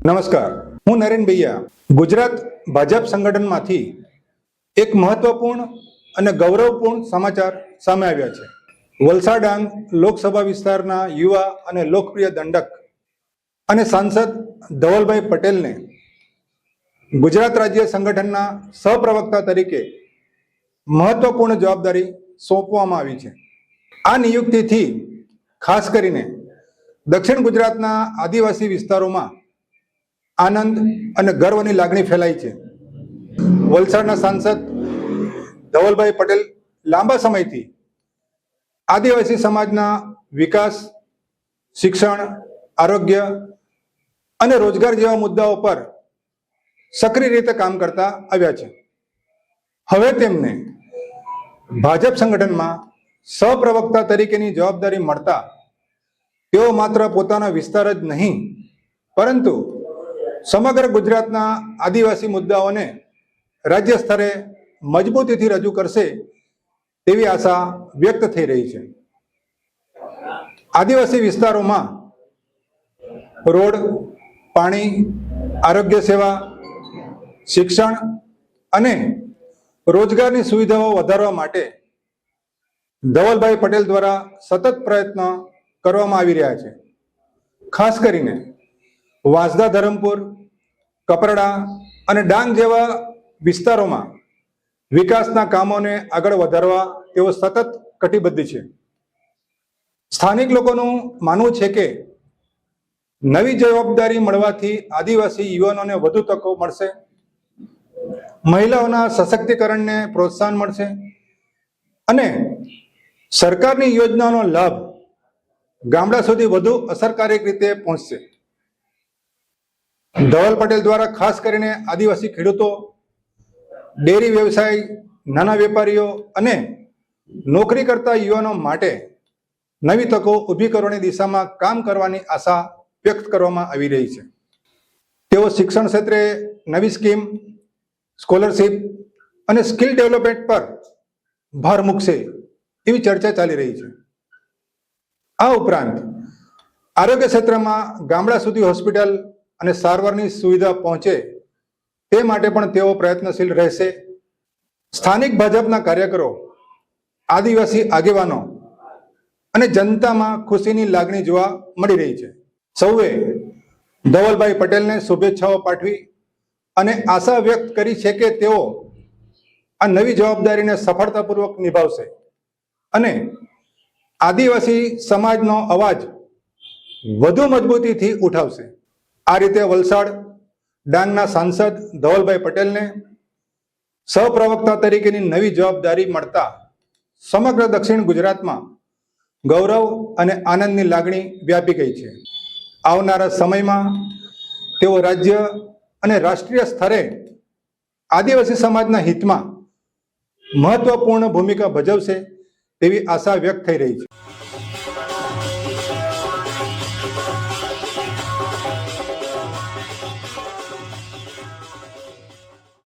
નમસ્કાર, હું નરેન ભૈયા ગુજરાત ભાજપ સંગઠનમાંથી એક મહત્વપૂર્ણ અને ગૌરવપૂર્ણ સમાચાર સામે આવ્યા છે। વલસાડ ડાંગ લોકસભા વિસ્તારના યુવા અને લોકપ્રિય દંડક અને સાંસદ ધવલભાઈ પટેલને ગુજરાત રાજ્ય સંગઠનના સહપ્રવક્તા તરીકે મહત્વપૂર્ણ જવાબદારી સોંપવામાં આવી છે। આ નિયુક્તિથી ખાસ કરીને દક્ષિણ ગુજરાતના આદિવાસી વિસ્તારોમાં આનંદ અને ગર્વની લાગણી ફેલાઈ છે। વલસાડના સાંસદ ધવલભાઈ પટેલ લાંબા સમયથી આદિવાસી સમાજના વિકાસ, શિક્ષણ, આરોગ્ય અને રોજગાર જેવા મુદ્દાઓ પર સક્રિય રીતે કામ કરતા આવ્યા છે। હવે તેમને ભાજપ સંગઠનમાં સહપ્રવક્તા તરીકેની જવાબદારી મળતા તેઓ માત્ર પોતાના વિસ્તાર જ નહીં પરંતુ સમગ્ર ગુજરાતના આદિવાસી મુદ્દાઓને રાજ્ય સ્તરે મજબૂતીથી રજૂ કરશે તેવી આશા વ્યક્ત થઈ રહી છે। આદિવાસી વિસ્તારોમાં રોડ, પાણી, આરોગ્ય સેવા, શિક્ષણ અને રોજગારની સુવિધાઓ વધારવા માટે ધવલભાઈ પટેલ દ્વારા સતત પ્રયત્ન કરવામાં આવી રહ્યા છે। ખાસ કરીને વાંસદા, ધરમપુર, કપરાડા અને ડાંગ જેવા વિસ્તારોમાં વિકાસના કામોને આગળ વધારવા તેઓ સતત કટિબદ્ધ છે। સ્થાનિક લોકોનું માનવું છે કે નવી જવાબદારી મળવાથી આદિવાસી યુવાનોને વધુ તકો મળશે, મહિલાઓના સશક્તિકરણને પ્રોત્સાહન મળશે અને સરકારની યોજનાઓનો લાભ ગામડા સુધી વધુ અસરકારક રીતે પહોંચશે। ધવલ પટેલ દ્વારા ખાસ કરીને આદિવાસી ખેડૂતો, ડેરી વ્યવસાય, નાના વેપારીઓ અને નોકરી કરતા યુવાનો માટે નવી તકો ઊભી કરવાની દિશામાં કામ કરવાની આશા વ્યક્ત કરવામાં આવી રહી છે। તેઓ શિક્ષણ ક્ષેત્રે નવી સ્કીમ, સ્કોલરશીપ અને સ્કિલ ડેવલપમેન્ટ પર ભાર મૂકશે એવી ચર્ચા ચાલી રહી છે। આ ઉપરાંત આરોગ્ય ક્ષેત્રમાં ગામડા સુધી હોસ્પિટલ અને સારવારની સુવિધા પહોંચે તે માટે પણ તેઓ પ્રયત્નશીલ રહેશે। સ્થાનિક ભાજપના કાર્યકરો, આદિવાસી આગેવાનો અને જનતામાં ખુશીની લાગણી જોવા મળી રહી છે। સૌએ ધવલભાઈ પટેલને શુભેચ્છાઓ પાઠવી અને આશા વ્યક્ત કરી છે કે તેઓ આ નવી જવાબદારીને સફળતાપૂર્વક નિભાવશે અને આદિવાસી સમાજનો અવાજ વધુ મજબૂતીથી ઉઠાવશે। આ રીતે વલસાડ ડાંગના સાંસદ ધવલભાઈ પટેલને સહપ્રવક્તા તરીકેની નવી જવાબદારી મળતા સમગ્ર દક્ષિણ ગુજરાતમાં ગૌરવ અને આનંદની લાગણી વ્યાપી ગઈ છે। આવનારા સમયમાં તેઓ રાજ્ય અને રાષ્ટ્રીય સ્તરે આદિવાસી સમાજના હિતમાં મહત્વપૂર્ણ ભૂમિકા ભજવશે તેવી આશા વ્યક્ત થઈ રહી છે।